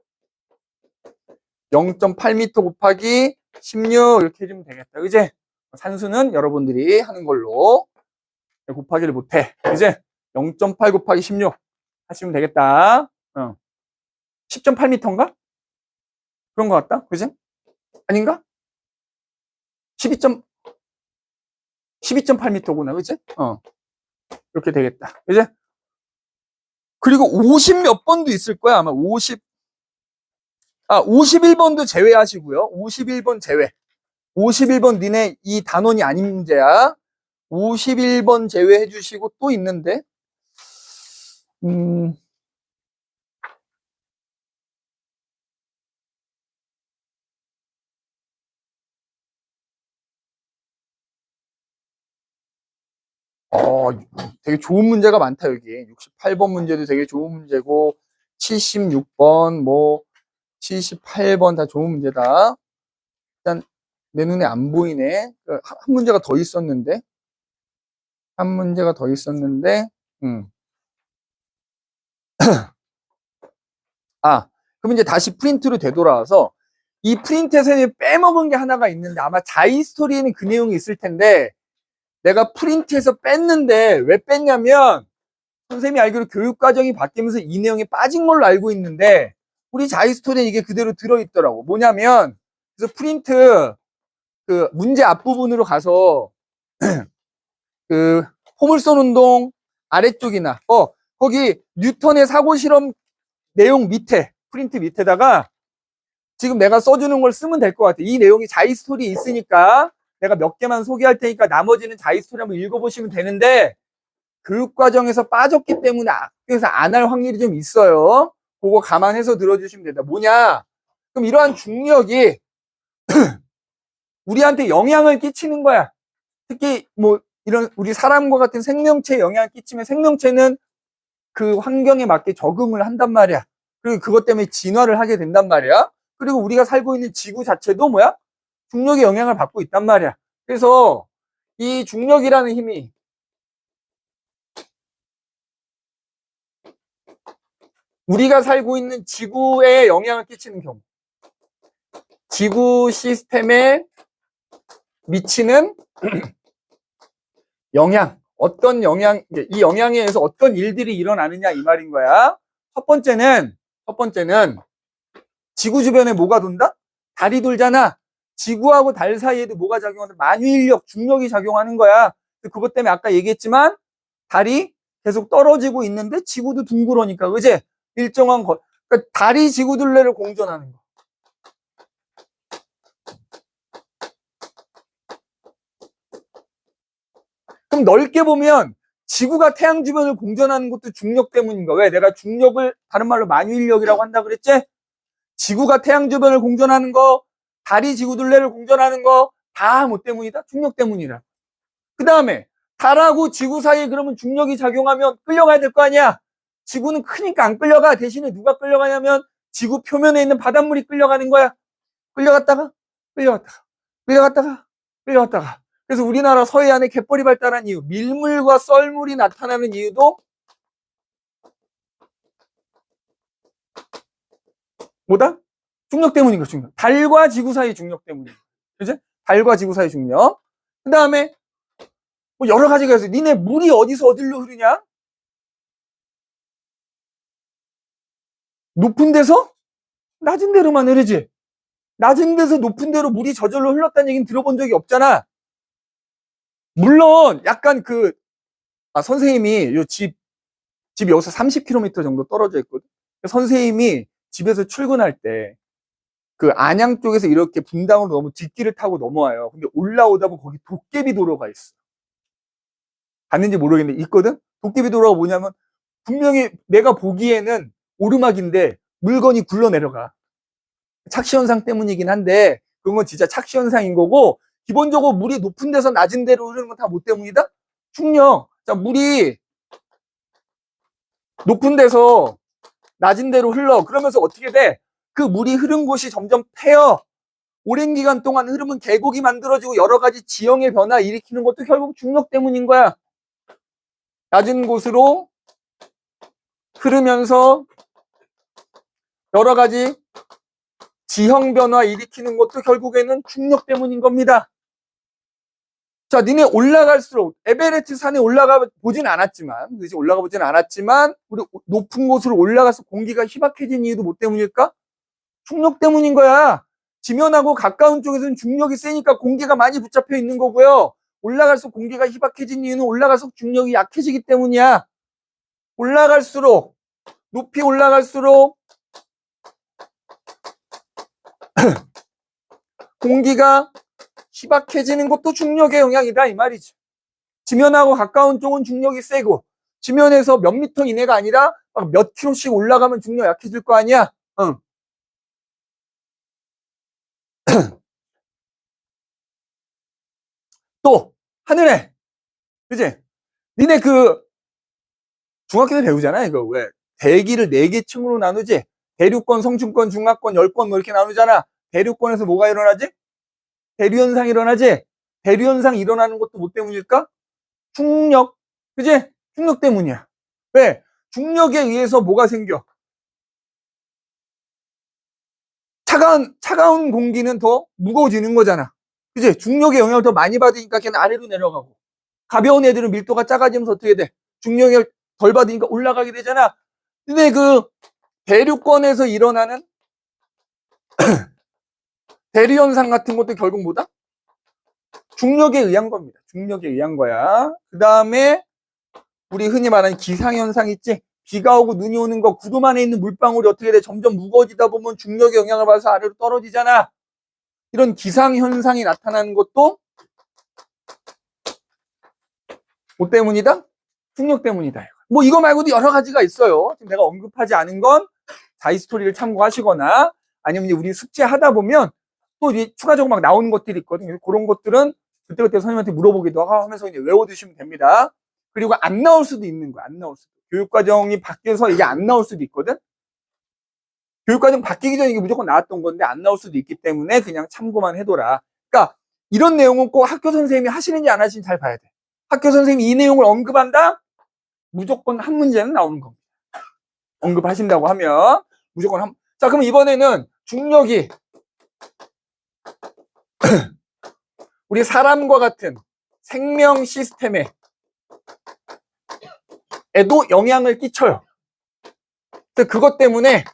Speaker 1: 0.8m 곱하기 16 이렇게 해주면 되겠다. 그제? 산수는 여러분들이 하는 걸로 곱하기를 못해. 그제? 0.8 곱하기 16 하시면 되겠다. 10.8m인가? 그런 것 같다. 그지? 아닌가? 12.8m구나. 그지? 이렇게 되겠다. 그지? 그리고 50 몇 번도 있을 거야. 아마 51번도 제외하시고요. 51번 제외. 51번 니네 이 단원이 아닌 문제야. 51번 제외해 주시고 또 있는데. 되게 좋은 문제가 많다, 여기. 68번 문제도 되게 좋은 문제고, 76번, 78번 다 좋은 문제다. 일단, 내 눈에 안 보이네. 한 문제가 더 있었는데. 그럼 이제 다시 프린트로 되돌아와서, 이 프린트에서 빼먹은 게 하나가 있는데, 아마 자이스토리에는 그 내용이 있을 텐데, 내가 프린트에서 뺐는데, 왜 뺐냐면, 선생님이 알기로 교육과정이 바뀌면서 이 내용이 빠진 걸로 알고 있는데, 우리 자이스토리에 이게 그대로 들어있더라고. 뭐냐면, 그래서 프린트, 그 문제 앞부분으로 가서, 그 포물선 운동 아래쪽이나, 거기 뉴턴의 사고 실험 내용 밑에, 프린트 밑에다가 지금 내가 써주는 걸 쓰면 될 것 같아. 이 내용이 자이스토리에 있으니까 내가 몇 개만 소개할 테니까 나머지는 자이스토리 한번 읽어보시면 되는데, 교육과정에서 빠졌기 때문에 학교에서 안 할 확률이 좀 있어요. 그거 감안해서 들어주시면 된다. 뭐냐? 그럼 이러한 중력이 우리한테 영향을 끼치는 거야. 특히 뭐 이런 우리 사람과 같은 생명체에 영향을 끼치면 생명체는 그 환경에 맞게 적응을 한단 말이야. 그리고 그것 때문에 진화를 하게 된단 말이야. 그리고 우리가 살고 있는 지구 자체도 뭐야? 중력의 영향을 받고 있단 말이야. 그래서 이 중력이라는 힘이 우리가 살고 있는 지구에 영향을 끼치는 경우, 지구 시스템에 미치는 영향, 어떤 영향, 이 영향에 의해서 어떤 일들이 일어나느냐 이 말인 거야. 첫 번째는 지구 주변에 뭐가 돈다? 달이 돌잖아. 지구하고 달 사이에도 뭐가 작용하는데 만유인력, 중력이 작용하는 거야. 그것 때문에 아까 얘기했지만 달이 계속 떨어지고 있는데 지구도 둥그러니까, 그제? 일정한 거. 그러니까 달이 지구 둘레를 공전하는 거. 그럼 넓게 보면 지구가 태양 주변을 공전하는 것도 중력 때문인가? 왜? 내가 중력을 다른 말로 만유인력이라고 한다 그랬지? 지구가 태양 주변을 공전하는 거, 달이 지구 둘레를 공전하는 거 다 뭐 때문이다? 중력 때문이다. 그 다음에 달하고 지구 사이에 그러면 중력이 작용하면 끌려가야 될 거 아니야? 지구는 크니까 안 끌려가. 대신에 누가 끌려가냐면 지구 표면에 있는 바닷물이 끌려가는 거야. 끌려갔다가 끌려갔다가 끌려갔다가 끌려갔다가. 그래서 우리나라 서해안에 갯벌이 발달한 이유, 밀물과 썰물이 나타나는 이유도 뭐다? 중력 때문인 거. 중력. 달과 지구 사이 중력 때문인 거. 그지? 달과 지구 사이 중력. 그 다음에 뭐 여러 가지가 있어. 니네 물이 어디로 흐르냐? 높은 데서 낮은 데로만 흐르지. 낮은 데서 높은 데로 물이 저절로 흘렀다는 얘기는 들어본 적이 없잖아. 물론 약간 선생님이 집 여기서 30km 정도 떨어져 있거든. 선생님이 집에서 출근할 때 그 안양 쪽에서 이렇게 분당으로 뒷길을 타고 넘어와요. 근데 올라오다 보면 거기 도깨비 도로가 있어. 갔는지 모르겠는데 있거든. 도깨비 도로가 뭐냐면 분명히 내가 보기에는 오르막인데 물건이 굴러 내려가. 착시현상 때문이긴 한데 그건 건 진짜 착시현상인 거고, 기본적으로 물이 높은 데서 낮은 데로 흐르는 건 다 뭐 때문이다? 중력. 자, 물이 높은 데서 낮은 데로 흘러. 그러면서 어떻게 돼? 그 물이 흐른 곳이 점점 패여. 오랜 기간 동안 흐르면 계곡이 만들어지고 여러 가지 지형의 변화 일으키는 것도 결국 중력 때문인 거야. 낮은 곳으로 흐르면서 여러 가지 지형 변화 일으키는 것도 결국에는 중력 때문인 겁니다. 자, 니네 올라갈수록 에베레스트 산에 올라가 보진 않았지만, 그렇지? 올라가 보진 않았지만, 우리 높은 곳으로 올라가서 공기가 희박해진 이유도 뭐 때문일까? 중력 때문인 거야. 지면하고 가까운 쪽에서는 중력이 세니까 공기가 많이 붙잡혀 있는 거고요. 올라갈수록 공기가 희박해진 이유는 올라갈수록 중력이 약해지기 때문이야. 올라갈수록, 높이 올라갈수록 공기가 희박해지는 것도 중력의 영향이다 이 말이지. 지면하고 가까운 쪽은 중력이 세고, 지면에서 몇 미터 이내가 아니라 막 몇 킬로씩 올라가면 중력 약해질 거 아니야. 응. 또 하늘에, 그지? 니네 중학교 때 배우잖아. 이거 왜 대기를 4개 층으로 나누지? 대륙권, 성층권, 중하권, 열권 뭐 이렇게 나누잖아. 대륙권에서 뭐가 일어나지? 대류현상이 일어나지? 대류현상 일어나는 것도 뭐 때문일까? 중력. 그지? 중력 때문이야. 왜? 중력에 의해서 뭐가 생겨? 차가운 공기는 더 무거워지는 거잖아. 그지? 중력의 영향을 더 많이 받으니까 걔는 아래로 내려가고, 가벼운 애들은 밀도가 작아지면서 어떻게 돼? 중력을 덜 받으니까 올라가게 되잖아. 근데 대륙권에서 일어나는 대류현상 같은 것도 결국 뭐다? 중력에 의한 겁니다. 중력에 의한 거야. 그 다음에 우리 흔히 말하는 기상현상 있지? 비가 오고 눈이 오는 거, 구름 안에 있는 물방울이 어떻게 돼? 점점 무거워지다 보면 중력의 영향을 받아서 아래로 떨어지잖아. 이런 기상현상이 나타나는 것도 뭐 때문이다? 중력 때문이다. 뭐 이거 말고도 여러 가지가 있어요. 지금 내가 언급하지 않은 건 자이스토리를 참고하시거나, 아니면 우리 숙제 하다 보면 또 이제 추가적으로 막 나오는 것들이 있거든요. 그런 것들은 그때그때 선생님한테 물어보기도 하면서 이제 외워두시면 됩니다. 그리고 안 나올 수도 있는 거야. 안 나올 수도. 교육과정이 바뀌어서 이게 안 나올 수도 있거든. 교육과정 바뀌기 전에 이게 무조건 나왔던 건데 안 나올 수도 있기 때문에 그냥 참고만 해둬라. 그러니까 이런 내용은 꼭 학교 선생님이 하시는지 안 하시는지 잘 봐야 돼. 학교 선생님이 이 내용을 언급한다? 무조건 한 문제는 나오는 겁니다. 언급하신다고 하면 무조건 한. 자, 그럼 이번에는 중력이 우리 사람과 같은 생명 시스템에 에도 영향을 끼쳐요. 그것 때문에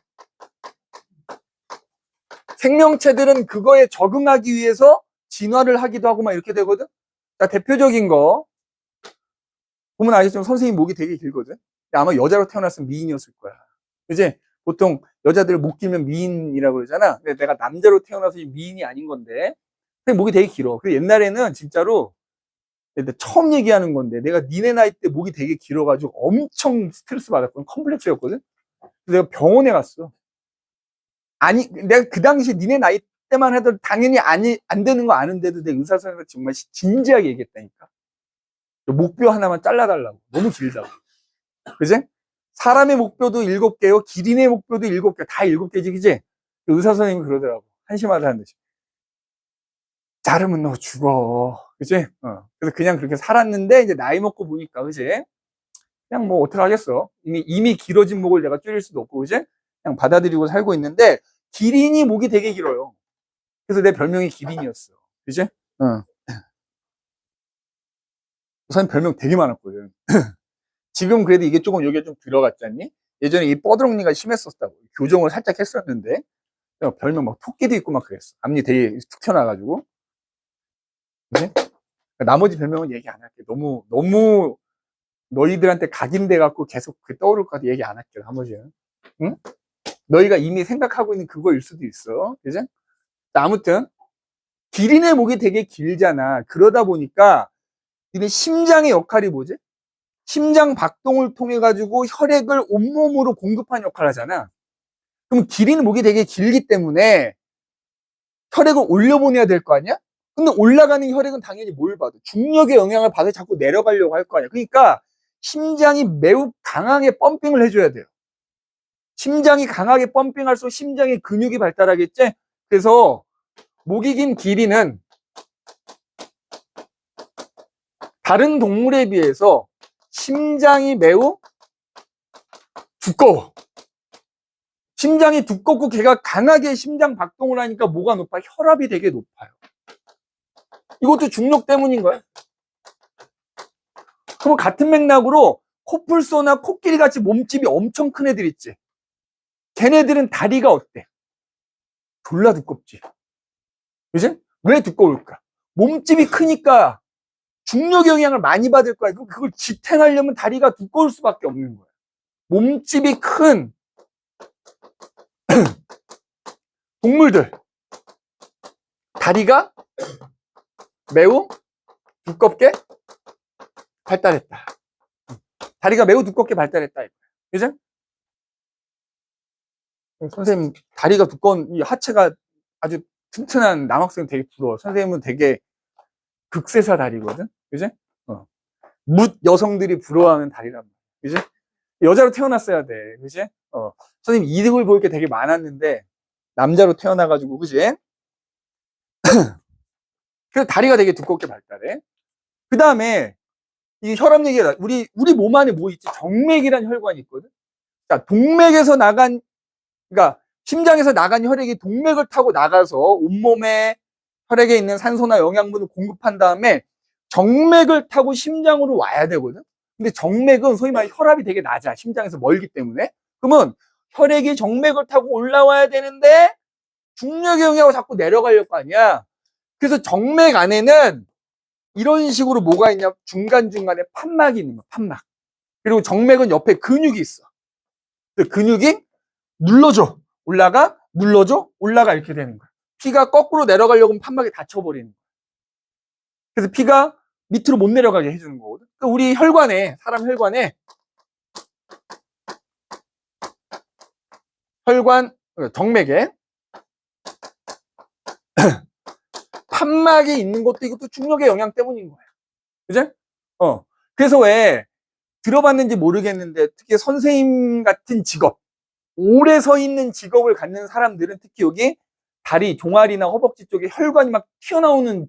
Speaker 1: 생명체들은 그거에 적응하기 위해서 진화를 하기도 하고 막 이렇게 되거든. 자, 대표적인 거 보면 알겠지만 선생님 목이 되게 길거든. 아마 여자로 태어났으면 미인이었을 거야. 그지? 보통 여자들 목 길면 미인이라고 그러잖아. 근데 내가 남자로 태어나서 미인이 아닌 건데 목이 되게 길어. 그 옛날에는 진짜로 처음 얘기하는 건데 내가 니네 나이 때 목이 되게 길어가지고 엄청 스트레스 받았거든. 컴플렉스였거든. 그래서 내가 병원에 갔어. 아니, 내가 그 당시 니네 나이 때만 해도 당연히 안 되는 거 아는데도 내 의사 선생님한테 정말 진지하게 얘기했다니까. 목뼈 하나만 잘라달라고. 너무 길다고. 그지? 사람의 목뼈도 7개요. 기린의 목뼈도 7개. 다 7개지, 그지? 의사 선생님이 그러더라고. 한심하다 하는 듯이. 자르면 너 죽어. 그지? 그래서 그냥 그렇게 살았는데, 이제 나이 먹고 보니까, 그지? 그냥 뭐, 어떡하겠어. 이미 길어진 목을 내가 줄일 수도 없고, 그지? 그냥 받아들이고 살고 있는데, 기린이 목이 되게 길어요. 그래서 내 별명이 기린이었어. 그지? 우선 별명 되게 많았거든. 지금 그래도 이게 조금 여기에 좀 들어갔지 않니? 예전에 이 뻐드렁니가 심했었다고. 교정을 살짝 했었는데, 별명 막 토끼도 있고 막 그랬어. 앞니 되게 툭 튀어나와가지고. 그지? 나머지 별명은 얘기 안 할게. 너무 너희들한테 각인돼갖고 계속 떠오를 것 같아. 얘기 안 할게. 나머지는. 응? 너희가 이미 생각하고 있는 그거일 수도 있어. 그지? 아무튼, 기린의 목이 되게 길잖아. 그러다 보니까, 니네 심장의 역할이 뭐지? 심장 박동을 통해 가지고 혈액을 온몸으로 공급하는 역할을 하잖아. 그럼 기린 목이 되게 길기 때문에 혈액을 올려보내야 될 거 아니야? 근데 올라가는 혈액은 당연히 뭘 받아? 중력의 영향을 받아 자꾸 내려가려고 할 거 아니야. 그러니까 심장이 매우 강하게 펌핑을 해줘야 돼요. 심장이 강하게 펌핑할수록 심장의 근육이 발달하겠지? 그래서 목이 긴 기린은 다른 동물에 비해서 심장이 매우 두꺼워. 심장이 두껍고 걔가 강하게 심장 박동을 하니까 뭐가 높아? 혈압이 되게 높아요. 이것도 중력 때문인 거야. 그럼 같은 맥락으로 코뿔소나 코끼리 같이 몸집이 엄청 큰 애들 있지. 걔네들은 다리가 어때? 졸라 두껍지. 그지? 왜 두꺼울까? 몸집이 크니까 중력 영향을 많이 받을 거야. 그걸 지탱하려면 다리가 두꺼울 수밖에 없는 거야. 몸집이 큰 동물들 다리가 매우 두껍게 발달했다. 다리가 매우 두껍게 발달했다. 그죠? 선생님 다리가 두꺼운 이 하체가 아주 튼튼한 남학생 되게 부러워. 선생님은 되게 극세사 다리거든. 그지? 묻 여성들이 부러워하는 다리란 말이야. 그지? 여자로 태어났어야 돼. 그지? 선생님 이득을 볼 게 되게 많았는데 남자로 태어나가지고 그지? 그래서 다리가 되게 두껍게 발달해. 그 다음에 이 혈압 얘기가 우리 몸 안에 뭐 있지? 정맥이란 혈관이 있거든. 자, 동맥에서 나간 그러니까 심장에서 나간 혈액이 동맥을 타고 나가서 온몸에 혈액에 있는 산소나 영양분을 공급한 다음에 정맥을 타고 심장으로 와야 되거든. 근데 정맥은 소위 말해 혈압이 되게 낮아. 심장에서 멀기 때문에. 그러면 혈액이 정맥을 타고 올라와야 되는데 중력의 영향으로 자꾸 내려가려고 거 아니야. 그래서 정맥 안에는 이런 식으로 뭐가 있냐? 중간중간에 판막이 있는 거야. 판막. 그리고 정맥은 옆에 근육이 있어. 그 근육이 눌러줘. 올라가, 눌러줘, 올라가 이렇게 되는 거야. 피가 거꾸로 내려가려고 하면 판막에 닫혀버리는 거야. 그래서 피가 밑으로 못 내려가게 해주는 거거든. 그러니까 우리 혈관에, 사람 혈관, 정맥에 판막에 있는 것도 이것도 중력의 영향 때문인 거예요. 그죠? 그래서 왜 들어봤는지 모르겠는데 특히 선생님 같은 직업, 오래 서 있는 직업을 갖는 사람들은 특히 여기 다리, 종아리나 허벅지 쪽에 혈관이 막 튀어나오는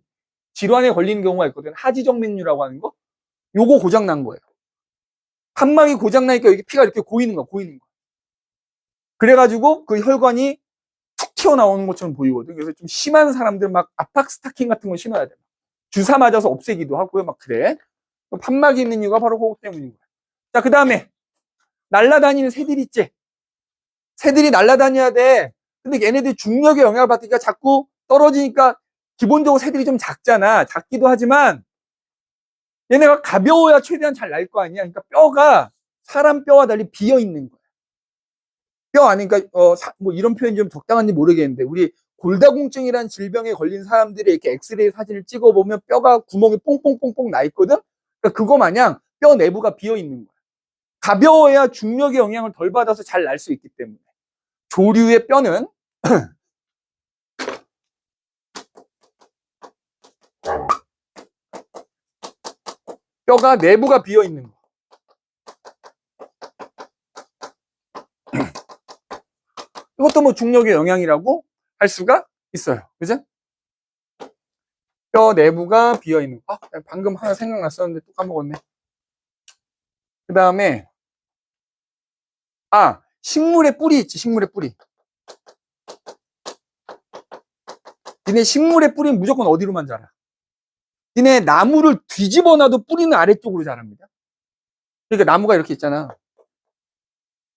Speaker 1: 질환에 걸리는 경우가 있거든요. 하지정맥류라고 하는 거. 요거 고장난 거예요. 판막이 고장나니까 여기 피가 이렇게 고이는 거야. 그래가지고 그 혈관이 툭 튀어나오는 것처럼 보이거든요. 그래서 좀 심한 사람들 막 압박 스타킹 같은 거 신어야 돼요. 주사 맞아서 없애기도 하고요. 막 그래. 판막이 있는 이유가 바로 그거 때문인 거예요. 자, 그 다음에 날아다니는 새들 있지. 새들이 날아다녀야 돼. 근데 얘네들 중력의 영향을 받으니까 자꾸 떨어지니까 기본적으로 새들이 좀 작잖아. 작기도 하지만 얘네가 가벼워야 최대한 잘 날 거 아니야. 그러니까 뼈가 사람 뼈와 달리 비어 있는 거야. 뼈 아니니까 뭐 이런 표현이 좀 적당한지 모르겠는데 우리 골다공증이라는 질병에 걸린 사람들의 이렇게 엑스레이 사진을 찍어보면 뼈가 구멍이 뽕뽕뽕뽕 나 있거든. 그러니까 그거 마냥 뼈 내부가 비어 있는 거야. 가벼워야 중력의 영향을 덜 받아서 잘 날 수 있기 때문에. 조류의 뼈는 뼈가 내부가 비어 있는 거. 이것도 뭐 중력의 영향이라고 할 수가 있어요. 그죠? 뼈 내부가 비어 있는 거. 방금 하나 생각났었는데 또 까먹었네. 그 다음에 식물의 뿌리 있지. 식물의 뿌리. 니네 식물의 뿌리는 무조건 어디로만 자라? 니네 나무를 뒤집어 놔도 뿌리는 아래쪽으로 자랍니다. 그러니까 나무가 이렇게 있잖아.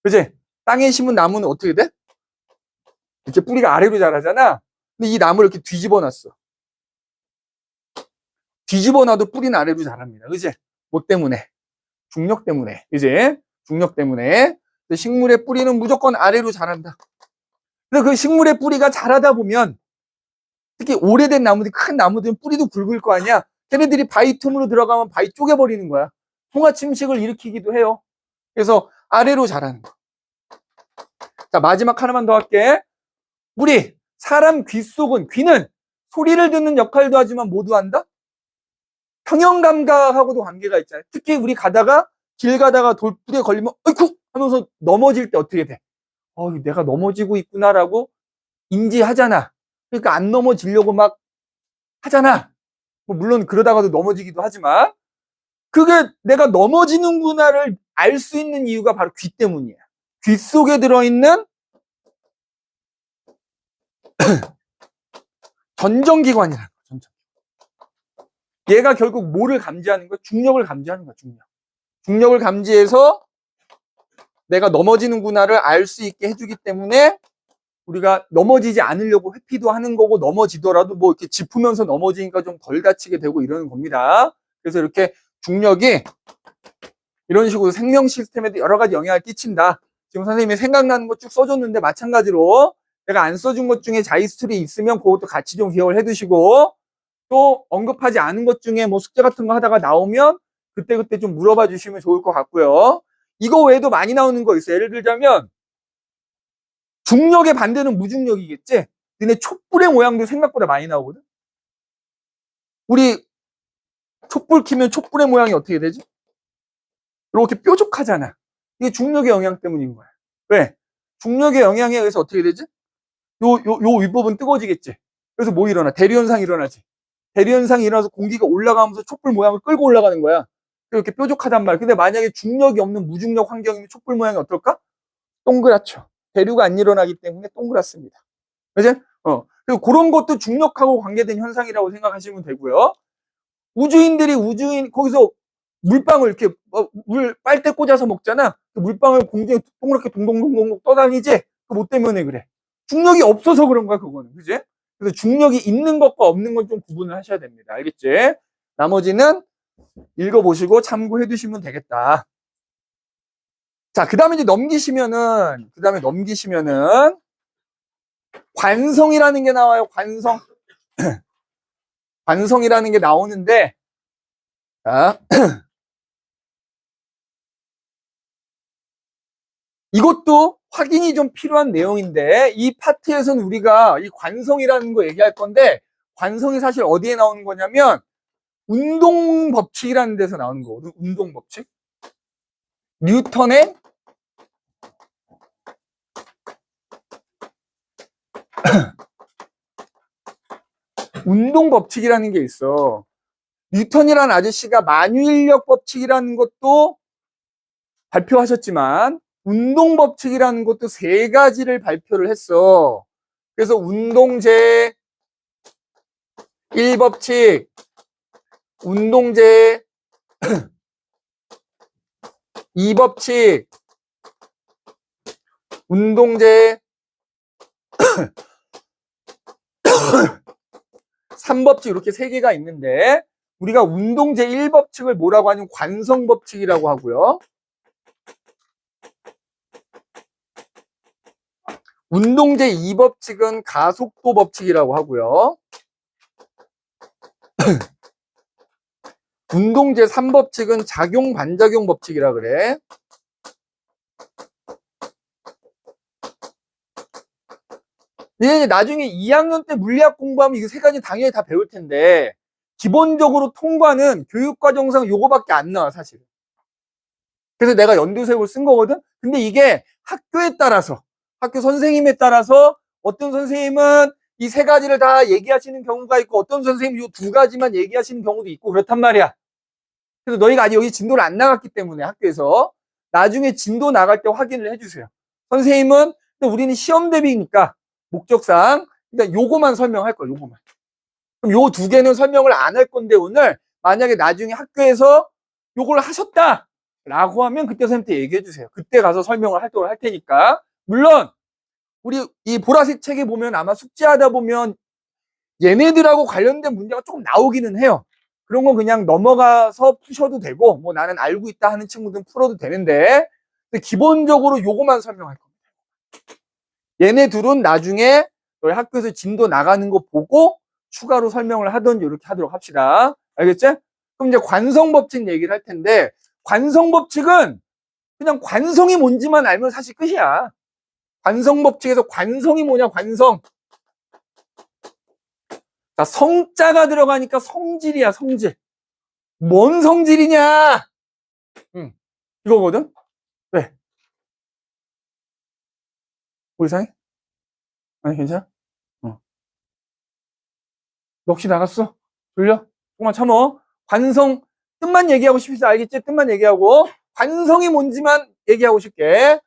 Speaker 1: 그치? 땅에 심은 나무는 어떻게 돼? 이렇게 뿌리가 아래로 자라잖아. 근데 이 나무를 이렇게 뒤집어 놨어. 뒤집어 놔도 뿌리는 아래로 자랍니다. 그치? 뭐 때문에? 중력 때문에. 그치? 중력 때문에. 식물의 뿌리는 무조건 아래로 자란다. 그래서 그 식물의 뿌리가 자라다 보면 특히 오래된 나무들, 큰 나무들은 뿌리도 굵을 거 아니야. 걔네들이 바위 틈으로 들어가면 바위 쪼개버리는 거야. 홍화 침식을 일으키기도 해요. 그래서 아래로 자라는 거. 자, 마지막 하나만 더 할게. 우리 사람 귀 속은, 귀는 소리를 듣는 역할도 하지만 모두 한다? 평형감각하고도 관계가 있잖아요. 특히 우리 가다가 길 가다가 돌부리에 걸리면 어이쿠 하면서 넘어질 때 어떻게 돼? 내가 넘어지고 있구나라고 인지하잖아. 그러니까 안 넘어지려고 막 하잖아. 뭐 물론 그러다가도 넘어지기도 하지만 그게 내가 넘어지는구나를 알 수 있는 이유가 바로 귀 때문이야. 귀 속에 들어있는 전정기관이라는 거야. 전정. 얘가 결국 뭐를 감지하는 거야? 중력을 감지하는 거야. 중력을 감지해서 내가 넘어지는구나를 알 수 있게 해주기 때문에 우리가 넘어지지 않으려고 회피도 하는 거고 넘어지더라도 뭐 이렇게 짚으면서 넘어지니까 좀 덜 다치게 되고 이러는 겁니다. 그래서 이렇게 중력이 이런 식으로 생명 시스템에도 여러 가지 영향을 끼친다. 지금 선생님이 생각나는 거 쭉 써줬는데 마찬가지로 내가 안 써준 것 중에 자이스툴이 있으면 그것도 같이 좀 기억을 해두시고 또 언급하지 않은 것 중에 뭐 숙제 같은 거 하다가 나오면 그때그때 좀 물어봐 주시면 좋을 것 같고요. 이거 외에도 많이 나오는 거 있어요. 예를 들자면 중력의 반대는 무중력이겠지? 근데 촛불의 모양도 생각보다 많이 나오거든? 우리 촛불 켜면 촛불의 모양이 어떻게 되지? 이렇게 뾰족하잖아. 이게 중력의 영향 때문인 거야. 왜? 중력의 영향에 의해서 어떻게 되지? 요 윗부분 뜨거워지겠지? 그래서 뭐 일어나? 대류현상이 일어나지. 대류현상이 일어나서 공기가 올라가면서 촛불 모양을 끌고 올라가는 거야. 이렇게 뾰족하단 말이야. 근데 만약에 중력이 없는 무중력 환경이면 촛불 모양이 어떨까? 동그랗죠. 대류가 안 일어나기 때문에 동그랗습니다. 그지? 그리고 그런 것도 중력하고 관계된 현상이라고 생각하시면 되고요. 거기서 물방울 이렇게 물 빨대 꽂아서 먹잖아. 그 물방울 공중에 동그랗게 동동동동 떠다니지? 그 뭐 때문에 그래? 중력이 없어서 그런 거야, 그거는. 그지? 그래서 중력이 있는 것과 없는 건 좀 구분을 하셔야 됩니다. 알겠지? 나머지는 읽어보시고 참고해 두시면 되겠다. 자, 그 다음에 이제 넘기시면은 관성이라는 게 나와요. 관성. 관성이라는 게 나오는데, 자, 이것도 확인이 좀 필요한 내용인데 이 파트에서는 우리가 이 관성이라는 거 얘기할 건데 관성이 사실 어디에 나오는 거냐면 운동 법칙이라는 데서 나오는 거거든. 운동 법칙. 뉴턴의 운동 법칙이라는 게 있어. 뉴턴이라는 아저씨가 만유인력 법칙이라는 것도 발표하셨지만 운동 법칙이라는 것도 세 가지를 발표를 했어. 그래서 운동제 1법칙, 운동제 2법칙, 운동제 3법칙 이렇게 세 개가 있는데 우리가 운동제 1법칙을 뭐라고 하냐면 관성법칙이라고 하고요. 운동제 2법칙은 가속도 법칙이라고 하고요. 운동제 3법칙은 작용 반작용 법칙이라 그래. 이제 나중에 2학년 때 물리학 공부하면 이거 세 가지 당연히 다 배울 텐데 기본적으로 통과는 교육과정상 요거밖에 안 나와 사실. 그래서 내가 연두색을 쓴 거거든. 근데 이게 학교에 따라서 학교 선생님에 따라서 어떤 선생님은 이 세 가지를 다 얘기하시는 경우가 있고 어떤 선생님은 이 두 가지만 얘기하시는 경우도 있고 그렇단 말이야. 그래서 너희가 아직 여기 진도를 안 나갔기 때문에 학교에서 나중에 진도 나갈 때 확인을 해주세요. 선생님은 우리는 시험 대비니까 목적상 일단 요거만 설명할 거야. 요거만. 그럼 요 두 개는 설명을 안 할 건데 오늘 만약에 나중에 학교에서 요걸 하셨다 라고 하면 그때 선생님한테 얘기해 주세요. 그때 가서 설명을 할 테니까. 물론 우리 이 보라색 책에 보면 아마 숙제하다 보면 얘네들하고 관련된 문제가 조금 나오기는 해요. 그런 건 그냥 넘어가서 푸셔도 되고 뭐 나는 알고 있다 하는 친구들은 풀어도 되는데 근데 기본적으로 요거만 설명할 겁니다. 얘네 둘은 나중에 너희 학교에서 진도 나가는 거 보고 추가로 설명을 하든지 이렇게 하도록 합시다. 알겠지? 그럼 이제 관성법칙 얘기를 할 텐데 관성법칙은 그냥 관성이 뭔지만 알면 사실 끝이야. 관성법칙에서 관성이 뭐냐, 관성. 자, 성자가 들어가니까 성질이야, 성질. 뭔 성질이냐? 이거거든? 왜? 뭐 이상해? 아니, 괜찮아? 너 혹시 나갔어? 졸려? 조금만 참어. 관성, 뜻만 얘기하고 싶어서 알겠지? 뜻만 얘기하고. 관성이 뭔지만 얘기하고 싶게.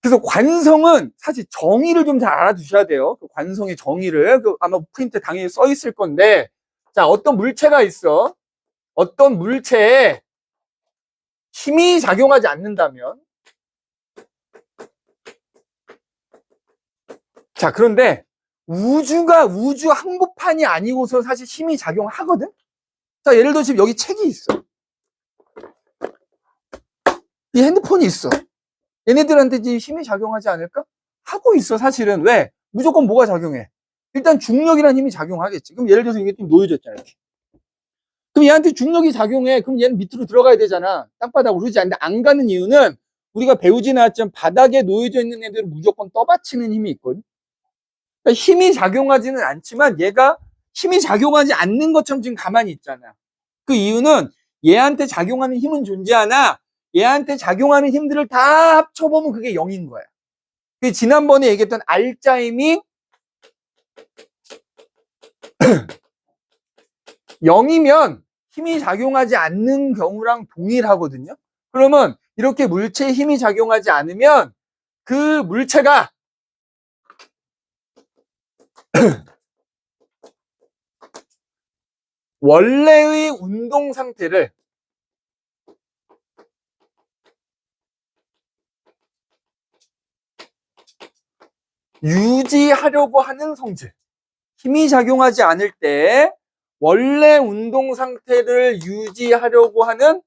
Speaker 1: 그래서 관성은 사실 정의를 좀 잘 알아두셔야 돼요. 그 관성의 정의를. 아마 프린트에 당연히 써 있을 건데. 자, 어떤 물체가 있어. 어떤 물체에 힘이 작용하지 않는다면. 자, 그런데 우주가 우주 한복판이 아니고서 사실 힘이 작용하거든? 자, 예를 들어 지금 여기 책이 있어. 이 핸드폰이 있어. 얘네들한테 지금 힘이 작용하지 않을까? 하고 있어, 사실은. 왜? 무조건 뭐가 작용해? 일단 중력이라는 힘이 작용하겠지. 그럼 예를 들어서 이게 좀 놓여졌잖아, 이렇게. 그럼 얘한테 중력이 작용해. 그럼 얘는 밑으로 들어가야 되잖아. 땅바닥으로. 그러지 않는데 안 가는 이유는 우리가 배우진 않았지만 바닥에 놓여져 있는 애들은 무조건 떠받치는 힘이 있거든. 그러니까 힘이 작용하지는 않지만 얘가 힘이 작용하지 않는 것처럼 지금 가만히 있잖아. 그 이유는 얘한테 작용하는 힘은 존재하나 얘한테 작용하는 힘들을 다 합쳐보면 그게 0인 거야. 지난번에 얘기했던 R자 힘이 0이면 힘이 작용하지 않는 경우랑 동일하거든요. 그러면 이렇게 물체에 힘이 작용하지 않으면 그 물체가 원래의 운동 상태를 유지하려고 하는 성질. 힘이 작용하지 않을 때 원래 운동 상태를 유지하려고 하는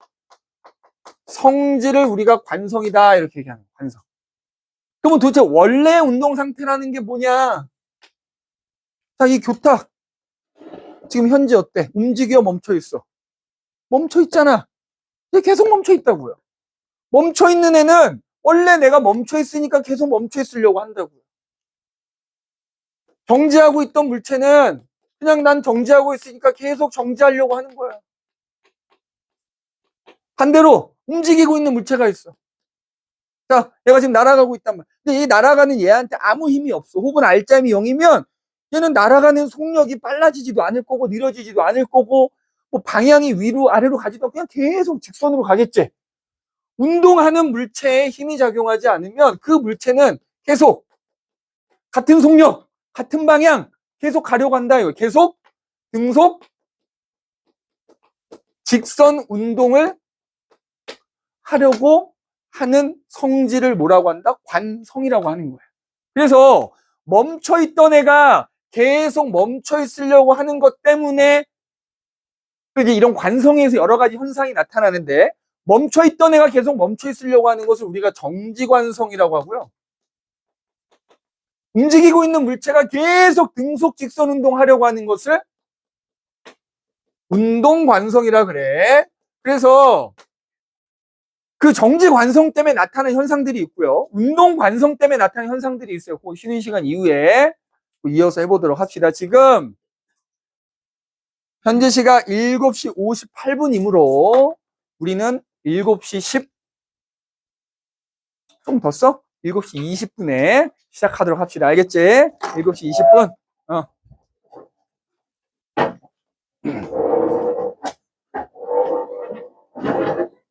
Speaker 1: 성질을 우리가 관성이다 이렇게 얘기하는 거야. 관성. 그러면 도대체 원래 운동 상태라는 게 뭐냐? 자, 이 교탁 지금 현재 어때? 움직여 멈춰 있어. 멈춰 있잖아. 얘 계속 멈춰 있다고요. 멈춰 있는 애는 원래 내가 멈춰 있으니까 계속 멈춰 있으려고 한다고요. 정지하고 있던 물체는 그냥 난 정지하고 있으니까 계속 정지하려고 하는 거야. 반대로 움직이고 있는 물체가 있어. 자, 얘가 지금 날아가고 있단 말이야. 근데 이 날아가는 얘한테 아무 힘이 없어. 혹은 알짜임이 0이면 얘는 날아가는 속력이 빨라지지도 않을 거고 느려지지도 않을 거고 뭐 방향이 위로 아래로 가지도 않고 그냥 계속 직선으로 가겠지. 운동하는 물체에 힘이 작용하지 않으면 그 물체는 계속 같은 속력, 같은 방향 계속 가려고 한다. 이거 계속 등속 직선 운동을 하려고 하는 성질을 뭐라고 한다? 관성이라고 하는 거예요. 그래서 멈춰있던 애가 계속 멈춰있으려고 하는 것 때문에 이제 이런 관성에서 여러 가지 현상이 나타나는데 멈춰있던 애가 계속 멈춰있으려고 하는 것을 우리가 정지관성이라고 하고요. 움직이고 있는 물체가 계속 등속 직선 운동하려고 하는 것을 운동관성이라 그래. 그래서 그 정지관성 때문에 나타나는 현상들이 있고요. 운동관성 때문에 나타나는 현상들이 있어요. 그 쉬는 시간 이후에 이어서 해보도록 합시다. 지금 현재 시각 7시 58분이므로 우리는 7시 10, 좀 더 써? 7시 20분에 시작하도록 합시다. 알겠지? 7시 20분.